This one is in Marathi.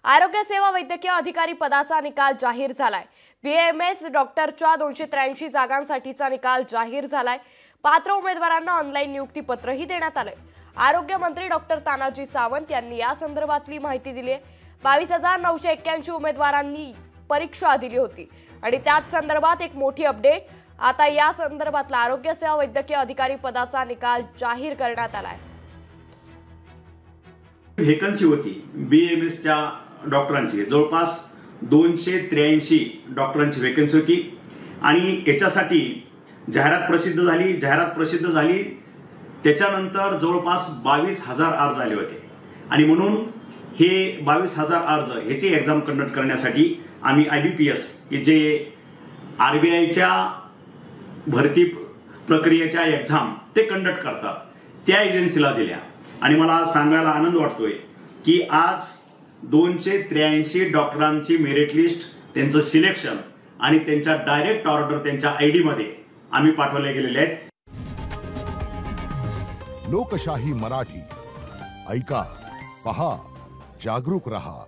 आरोग्य सेवा वैद्यकीय अधिकारी पदाचा निकाल जाहीर झालाय। बीएमएस डॉक्टरच्या 283 जागांसाठीचा निकाल जाहीर झालाय। पात्र उमेदवारांना ऑनलाईन नियुक्ती पत्रही देण्यात आलंय। आरोग्य मंत्री डॉक्टर तानाजी सावंत यांनी या संदर्भातली माहिती दिली आहे। 22,981 उमेदवारांनी परीक्षा दिली होती आणि त्याच संदर्भात एक मोठी अपडेट। आता या संदर्भातला आरोग्य सेवा वैद्यकीय अधिकारी पदाचा निकाल जाहीर करण्यात आलाय। व्हेकन्सी होती बीएमएसच्या डॉक्टरांची, जवळपास 283 डॉक्टरांची व्हेकन्सी होती आणि याच्यासाठी जाहिरात प्रसिद्ध झाली। त्याच्यानंतर जवळपास 22,000 अर्ज आले होते आणि म्हणून हे 22,000 अर्ज याची एक्झाम कंडक्ट करण्यासाठी आम्ही IBPS जे RBIच्या भरती प्रक्रियेच्या एक्झाम ते कंडक्ट करतात त्या एजन्सीला दिल्या आणि मला सांगायला आनंद वाटतोय की आज 283 डॉक्टरांची मेरिट लिस्ट, त्यांचं सिलेक्शन आणि त्यांच्या डायरेक्ट ऑर्डर त्यांच्या ID मध्ये आम्ही पाठवले गेलेले आहेत। लोकशाही मराठी ऐका, पहा, जागरूक रहा।